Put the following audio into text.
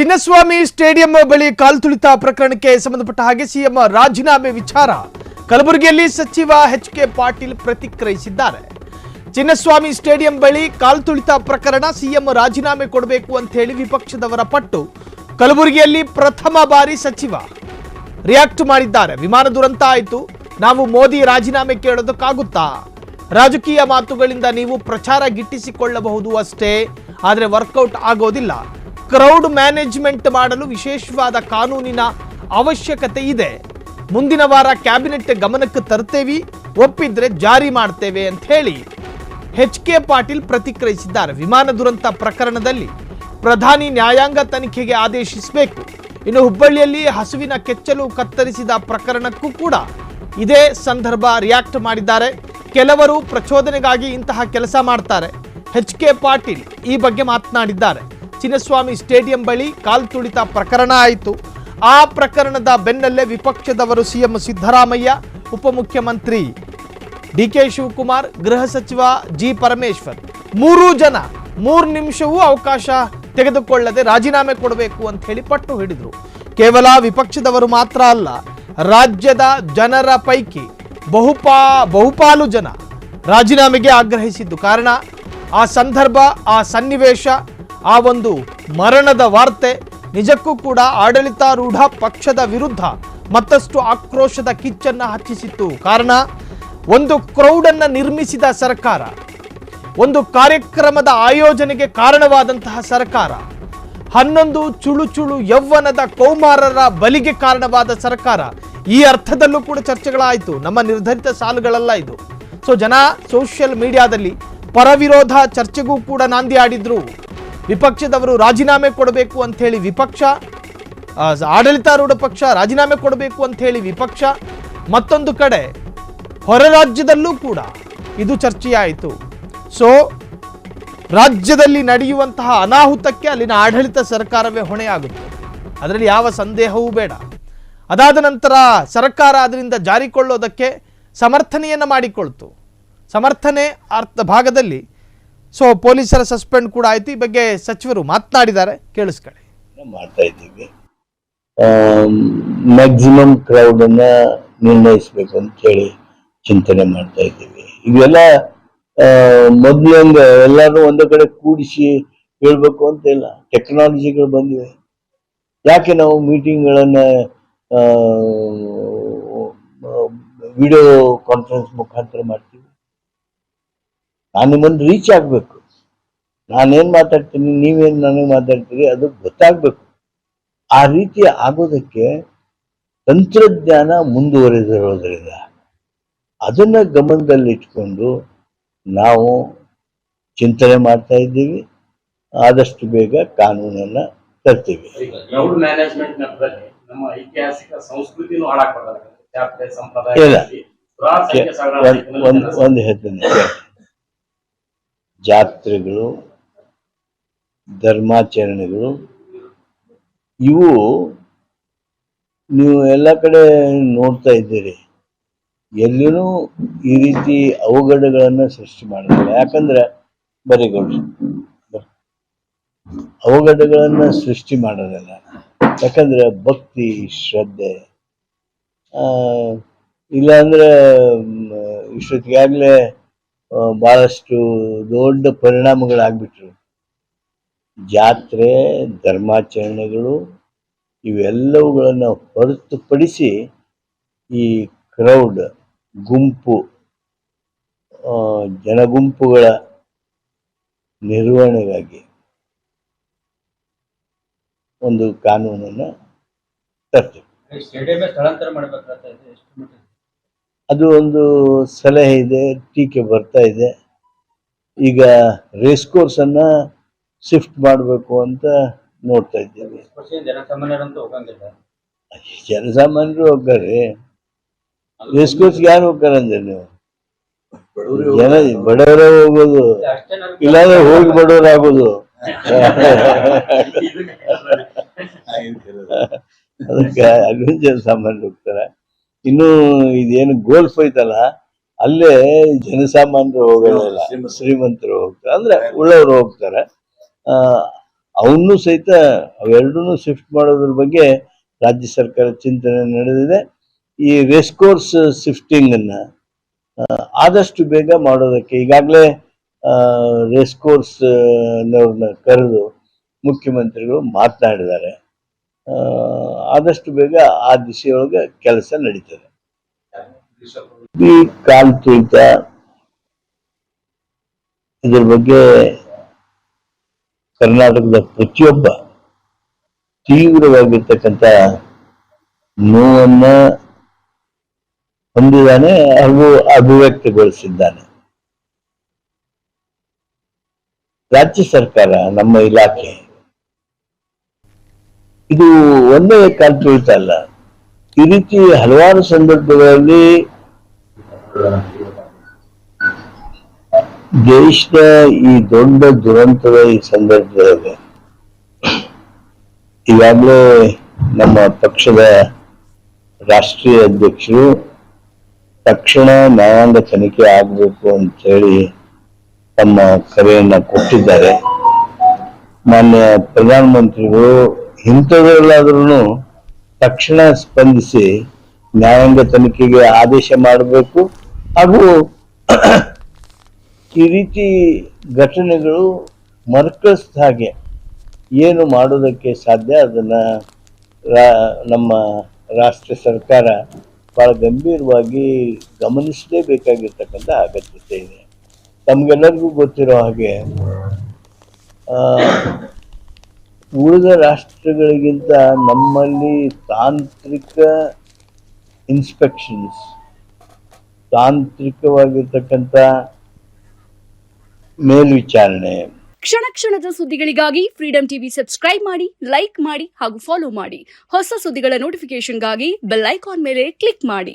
Chinnaswamy stadium ಬಳಿ ಕಾಲ್ತುಳಿತ ಪ್ರಕರಣಕ್ಕೆ ಸಂಬಂಧಪಟ್ಟ ಹಾಗೆ ಸಿಎಂ ರಾಜೀನಾಮೆ ವಿಚಾರ ಕಲಬುರಗಿಯಲ್ಲಿ ಸಚಿವ ಎಚ್.ಕೆ. ಪಾಟೀಲ್ ಪ್ರತಿಕ್ರಿಯಿಸಿದ್ದಾರೆ. ಚಿನ್ನಸ್ವಾಮಿ ಸ್ಟೇಡಿಯಂ ಬಳಿ ಕಾಲ್ತುಳಿತ ಪ್ರಕರಣ ಸಿಎಂ ರಾಜೀನಾಮೆ ಕೊಡಬೇಕು ಅಂತ ಹೇಳಿ ವಿಪಕ್ಷದವರ ಪಟ್ಟು ಕಲಬುರಗಿಯಲ್ಲಿ ಪ್ರಥಮ ಬಾರಿ ಸಚಿವ ರಿಯಾಕ್ಟ್ ಮಾಡಿದ್ದಾರೆ. ವಿಮಾನ ದುರಂತ ಆಯಿತು, ನಾವು ಮೋದಿ ರಾಜೀನಾಮೆ ಕೇಳೋದಕ್ಕಾಗುತ್ತಾ? ರಾಜಕೀಯ ಮಾತುಗಳಿಂದ ನೀವು ಪ್ರಚಾರ ಗಿಟ್ಟಿಸಿಕೊಳ್ಳಬಹುದು ಅಷ್ಟೇ, ಆದರೆ ವರ್ಕೌಟ್ ಆಗೋದಿಲ್ಲ. ಕ್ರೌಡ್ ಮ್ಯಾನೇಜ್ಮೆಂಟ್ ಮಾಡಲು ವಿಶೇಷವಾದ ಕಾನೂನಿನ ಅವಶ್ಯಕತೆ ಇದೆ. ಮುಂದಿನ ವಾರ ಕ್ಯಾಬಿನೆಟ್ ಗಮನಕ್ಕೆ ತರ್ತೇವೆ, ಒಪ್ಪಿದ್ರೆ ಜಾರಿ ಮಾಡ್ತೇವೆ ಅಂತ ಹೇಳಿ ಎಚ್.ಕೆ. ಪಾಟೀಲ್ ಪ್ರತಿಕ್ರಿಯಿಸಿದ್ದಾರೆ. ವಿಮಾನ ದುರಂತ ಪ್ರಕರಣದಲ್ಲಿ ಪ್ರಧಾನಿ ನ್ಯಾಯಾಂಗ ತನಿಖೆಗೆ ಆದೇಶಿಸಬೇಕು. ಇನ್ನು ಹುಬ್ಬಳ್ಳಿಯಲ್ಲಿ ಹಸುವಿನ ಕೆಚ್ಚಲು ಕತ್ತರಿಸಿದ ಪ್ರಕರಣಕ್ಕೂ ಕೂಡ ಇದೇ ಸಂದರ್ಭ ರಿಯಾಕ್ಟ್ ಮಾಡಿದ್ದಾರೆ. ಕೆಲವರು ಪ್ರಚೋದನೆಗಾಗಿ ಇಂತಹ ಕೆಲಸ ಮಾಡ್ತಾರೆ. ಎಚ್.ಕೆ. ಪಾಟೀಲ್ ಈ ಬಗ್ಗೆ ಮಾತನಾಡಿದ್ದಾರೆ. ಚಿನ್ನಸ್ವಾಮಿ ಸ್ಟೇಡಿಯಂ ಬಳಿ ಕಾಲ್ತುಳಿತ ಪ್ರಕರಣ ಆಯಿತು. ಆ ಪ್ರಕರಣದ ಬೆನ್ನಲ್ಲೇ ವಿಪಕ್ಷದವರು ಸಿಎಂ ಸಿದ್ದರಾಮಯ್ಯ, ಉಪಮುಖ್ಯಮಂತ್ರಿ ಡಿ.ಕೆ. ಶಿವಕುಮಾರ್, ಗೃಹ ಸಚಿವ ಜಿ. ಪರಮೇಶ್ವರ್ 3 ಜನ 3 ನಿಮಿಷವೂ ಅವಕಾಶ ತೆಗೆದುಕೊಳ್ಳದೆ ರಾಜೀನಾಮೆ ಕೊಡಬೇಕು ಅಂತ ಹೇಳಿ ಪಟ್ಟು ಹಿಡಿದ್ರು. ಕೇವಲ ವಿಪಕ್ಷದವರು ಮಾತ್ರ ಅಲ್ಲ, ರಾಜ್ಯದ ಜನರ ಪೈಕಿ ಬಹುಪಾಲು ಜನ ರಾಜೀನಾಮೆಗೆ ಆಗ್ರಹಿಸಿದ್ದು. ಕಾರಣ ಆ ಸಂದರ್ಭ, ಆ ಸನ್ನಿವೇಶ, ಆ ಒಂದು ಮರಣದ ವಾರ್ತೆ ನಿಜಕ್ಕೂ ಕೂಡ ಆಡಳಿತಾರೂಢ ಪಕ್ಷದ ವಿರುದ್ಧ ಮತ್ತಷ್ಟು ಆಕ್ರೋಶದ ಕಿಚ್ಚನ್ನು ಹಚ್ಚಿಸಿತ್ತು. ಕಾರಣ ಒಂದು ಕ್ರೌಡನ್ನು ನಿರ್ಮಿಸಿದ ಸರ್ಕಾರ, ಒಂದು ಕಾರ್ಯಕ್ರಮದ ಆಯೋಜನೆಗೆ ಕಾರಣವಾದಂತಹ ಸರ್ಕಾರ, 11 ಚುಳು ಯೌವನದ ಕೌಮಾರರ ಬಲಿಗೆ ಕಾರಣವಾದ ಸರ್ಕಾರ. ಈ ಅರ್ಥದಲ್ಲೂ ಕೂಡ ಚರ್ಚೆಗಳಾಯಿತು. ನಮ್ಮ ನಿರ್ಧರಿತ ಸಾಲುಗಳಲ್ಲ ಇದು. ಸೊ ಜನ ಸೋಷಿಯಲ್ ಮೀಡಿಯಾದಲ್ಲಿ ಪರವಿರೋಧ ಚರ್ಚೆಗೂ ಕೂಡ ನಾಂದಿ ಆಡಿದ್ರು. ವಿಪಕ್ಷದವರು ರಾಜೀನಾಮೆ ಕೊಡಬೇಕು ಅಂತ ಹೇಳಿ ವಿಪಕ್ಷ, ಆಡಳಿತಾರೂಢ ಪಕ್ಷ ರಾಜೀನಾಮೆ ಕೊಡಬೇಕು ಅಂತ ಹೇಳಿ ವಿಪಕ್ಷ, ಮತ್ತೊಂದು ಕಡೆ ಹೊರ ರಾಜ್ಯದಲ್ಲೂ ಕೂಡ ಇದು ಚರ್ಚೆಯಾಯಿತು. ಸೊ ರಾಜ್ಯದಲ್ಲಿ ನಡೆಯುವಂತಹ ಅನಾಹುತಕ್ಕೆ ಅಲ್ಲಿನ ಆಡಳಿತ ಸರ್ಕಾರವೇ ಹೊಣೆಯಾಗುತ್ತೆ, ಅದರಲ್ಲಿ ಯಾವ ಸಂದೇಹವೂ ಬೇಡ. ಅದಾದ ನಂತರ ಸರ್ಕಾರ ಅದರಿಂದ ಜಾರಿಕೊಳ್ಳೋದಕ್ಕೆ ಸಮರ್ಥನೆಯನ್ನು ಮಾಡಿಕೊಳ್ತು. ಸಮರ್ಥನೆ ಅರ್ಥ ಭಾಗದಲ್ಲಿ ಸೊ ಪೊಲೀಸರ ಸಸ್ಪೆಂಡ್ ಕೂಡ ಆಯಿತು. ಈ ಬಗ್ಗೆ ಸಚಿವರು ಮಾತನಾಡಿದ್ದಾರೆ, ಕೇಳಿಸ್ಕೊಳ್ಳಿ. ಮಾಡ್ತಾ ಇದ್ದೀವಿ, ಮ್ಯಾಕ್ಸಿಮಮ್ ಕ್ರೌಡ್ ಅನ್ನ ನಿರ್ಣಯಿಸಬೇಕು ಅಂತ ಹೇಳಿ ಚಿಂತನೆ ಮಾಡ್ತಾ ಇದ್ದೀವಿ. ಇವೆಲ್ಲ ಮೊದಲಿಂದ ಎಲ್ಲರೂ ಒಂದೇ ಕಡೆ ಕೂಡಿಸಿ ಹೇಳ್ಬೇಕು ಅಂತ ಇಲ್ಲ, ಟೆಕ್ನಾಲಜಿಗಳು ಬಂದಿವೆ. ಯಾಕೆ ನಾವು ಮೀಟಿಂಗ್ಗಳನ್ನ ವಿಡಿಯೋ ಕಾನ್ಫರೆನ್ಸ್ ಮುಖಾಂತರ ಮಾಡ್ತೀವಿ? ನಾನು ನಿಮ್ಮನ್ನು ರೀಚ್ ಆಗಬೇಕು, ನಾನೇನು ಮಾತಾಡ್ತೀನಿ, ನೀವೇನು ನನಗೆ ಮಾತಾಡ್ತೀರಿ, ಅದು ಗೊತ್ತಾಗಬೇಕು. ಆ ರೀತಿ ಆಗೋದಕ್ಕೆ ತಂತ್ರಜ್ಞಾನ ಮುಂದುವರೆದಿರೋದ್ರಿಂದ ಅದನ್ನ ಗಮನದಲ್ಲಿಟ್ಕೊಂಡು ನಾವು ಚಿಂತನೆ ಮಾಡ್ತಾ ಇದ್ದೀವಿ. ಆದಷ್ಟು ಬೇಗ ಕಾನೂನನ್ನ ತರ್ತೀವಿ. ಕ್ರೌಡ್ ಮ್ಯಾನೇಜ್ಮೆಂಟ್ ನಮ್ಮ ಐತಿಹಾಸಿಕ ಸಂಸ್ಕೃತಿನೂ ಒಂದು ಹೇಳ್ತೀನಿ, ಜಾತ್ರೆಗಳು, ಧರ್ಮಾಚರಣೆಗಳು, ಇವು ನೀವು ಎಲ್ಲ ಕಡೆ ನೋಡ್ತಾ ಇದ್ದೀರಿ. ಎಲ್ಲಿನೂ ಈ ರೀತಿ ಅವಘಡಗಳನ್ನ ಸೃಷ್ಟಿ ಮಾಡೋದಿಲ್ಲ. ಯಾಕಂದ್ರೆ ಅವಘಡಗಳನ್ನ ಸೃಷ್ಟಿ ಮಾಡೋದಿಲ್ಲ. ಯಾಕಂದ್ರೆ ಭಕ್ತಿ, ಶ್ರದ್ಧೆ, ಇಲ್ಲಾಂದ್ರೆ ಇಷ್ಟೊತ್ತಿಗಾಗಲೇ ಬಹಳಷ್ಟು ದೊಡ್ಡ ಪರಿಣಾಮಗಳಾಗ್ಬಿಟ್ರು. ಜಾತ್ರೆ, ಧರ್ಮಾಚರಣೆಗಳು ಇವೆಲ್ಲವುಗಳನ್ನ ಹೊರತುಪಡಿಸಿ ಈ ಕ್ರೌಡ್, ಗುಂಪು, ಜನಗುಂಪುಗಳ ನಿರ್ವಹಣೆಗಾಗಿ ಒಂದು ಕಾನೂನನ್ನ ತರ್ತೀವಿ. ಅದು ಒಂದು ಸಲಹೆ ಇದೆ, ಟೀಕೆ ಬರ್ತಾ ಇದೆ. ಈಗ ರೇಸ್ ಕೋರ್ಸ್ ಅನ್ನ ಶಿಫ್ಟ್ ಮಾಡಬೇಕು ಅಂತ ನೋಡ್ತಾ ಇದ್ದೇವೆ. ಜನಸಾಮಾನ್ಯರು ಹೋಗ್ತಾರೆ, ರೇಸ್ ಕೋರ್ಸ್ಗೆ ಯಾರು ಹೋಗ್ತಾರಂದ್ರೆ ನೀವು? ಜನ ಬಡವರೇ ಹೋಗೋದು, ಇಲ್ಲಾಂದ್ರೆ ಹೋಗಿ ಬಡವರಾಗೋದು. ಅದಕ್ಕೆ ಅಲ್ಲಿ ಜನಸಾಮಾನ್ಯರು ಹೋಗ್ತಾರೆ. ಇನ್ನು ಇದೇನು ಗೋಲ್ಫ್ ಐತಲ್ಲ, ಅಲ್ಲೇ ಜನಸಾಮಾನ್ಯರು ಹೋಗೋದಿಲ್ಲ, ಶ್ರೀಮಂತರು ಹೋಗ್ತಾರೆ, ಅಂದ್ರೆ ಉಳ್ಳವರು ಹೋಗ್ತಾರೆ. ಅವನ್ನೂ ಸಹಿತ ಅವೆರಡನ್ನೂ ಶಿಫ್ಟ್ ಮಾಡೋದ್ರ ಬಗ್ಗೆ ರಾಜ್ಯ ಸರ್ಕಾರ ಚಿಂತನೆ ನಡೆದಿದೆ. ಈ ರೇಸ್ ಕೋರ್ಸ್ ಶಿಫ್ಟಿಂಗ್ ಅನ್ನ ಆದಷ್ಟು ಬೇಗ ಮಾಡೋದಕ್ಕೆ ಈಗಾಗಲೇ ರೇಸ್ ಕೋರ್ಸ್ ನವ್ರನ್ನ ಕರೆದು ಮುಖ್ಯಮಂತ್ರಿಗಳು ಮಾತನಾಡಿದ್ದಾರೆ. ಆದಷ್ಟು ಬೇಗ ಆ ದಿಶೆಯೊಳಗೆ ಕೆಲಸ ನಡೀತದೆ. ಈ ಕಾಲ್ ತುಳಿತ ಇದ್ರ ಬಗ್ಗೆ ಕರ್ನಾಟಕದ ಪ್ರತಿಯೊಬ್ಬ ತೀವ್ರವಾಗಿರ್ತಕ್ಕಂಥ ನೋವನ್ನ ಹೊಂದಿದ್ದಾನೆ ಹಾಗೂ ಅಭಿವ್ಯಕ್ತಿಗೊಳಿಸಿದ್ದಾನೆ. ರಾಜ್ಯ ಸರ್ಕಾರ, ನಮ್ಮ ಇಲಾಖೆ ಇದು ಒಂದೇ ಕಾಲ್ ತುಳಿತ ಅಲ್ಲ. ಈ ರೀತಿ ಹಲವಾರು ಸಂದರ್ಭಗಳಲ್ಲಿ ದೇಶದ ಈ ದೊಡ್ಡ ದುರಂತದ ಈ ಸಂದರ್ಭದಲ್ಲಿ ಈಗಾಗಲೇ ನಮ್ಮ ಪಕ್ಷದ ರಾಷ್ಟ್ರೀಯ ಅಧ್ಯಕ್ಷರು ತಕ್ಷಣ ನ್ಯಾಯಾಂಗ ತನಿಖೆ ಆಗಬೇಕು ಅಂತ ಹೇಳಿ ತಮ್ಮ ಕರೆಯನ್ನ ಕೊಟ್ಟಿದ್ದಾರೆ. ಮಾನ್ಯ ಪ್ರಧಾನಮಂತ್ರಿಗಳು ಇಂಥದ್ರಲ್ಲಾದ್ರೂ ತಕ್ಷಣ ಸ್ಪಂದಿಸಿ ನ್ಯಾಯಾಂಗ ತನಿಖೆಗೆ ಆದೇಶ ಮಾಡಬೇಕು ಹಾಗೂ ಈ ರೀತಿ ಘಟನೆಗಳು ಮರುಕಳಿಸಿದ ಹಾಗೆ ಏನು ಮಾಡೋದಕ್ಕೆ ಸಾಧ್ಯ ಅದನ್ನ ನಮ್ಮ ರಾಷ್ಟ್ರ ಸರ್ಕಾರ ಬಹಳ ಗಂಭೀರವಾಗಿ ಗಮನಿಸಲೇಬೇಕಾಗಿರ್ತಕ್ಕಂಥ ಅಗತ್ಯತೆ ಇದೆ. ತಮ್ಗೆಲ್ಲರಿಗೂ ಗೊತ್ತಿರೋ ಹಾಗೆ ಉಳಿದ ರಾಷ್ಟ್ರಗಳಿಗಿಂತ ನಮ್ಮಲ್ಲಿ ತಾಂತ್ರಿಕ ಇನ್ಸ್ಪೆಕ್ಷನ್ಸ್, ತಾಂತ್ರಿಕವಾಗಿರ್ತಕ್ಕಂಥ ಮೇಲ್ವಿಚಾರಣೆ. ಕ್ಷಣ ಕ್ಷಣದ ಸುದ್ದಿಗಳಿಗಾಗಿ ಫ್ರೀಡಂ ಟಿವಿ ಸಬ್ಸ್ಕ್ರೈಬ್ ಮಾಡಿ, ಲೈಕ್ ಮಾಡಿ ಹಾಗೂ ಫಾಲೋ ಮಾಡಿ. ಹೊಸ ಸುದ್ದಿಗಳ ನೋಟಿಫಿಕೇಶನ್ಗಾಗಿ ಬೆಲ್ ಐಕಾನ್ ಮೇಲೆ ಕ್ಲಿಕ್ ಮಾಡಿ.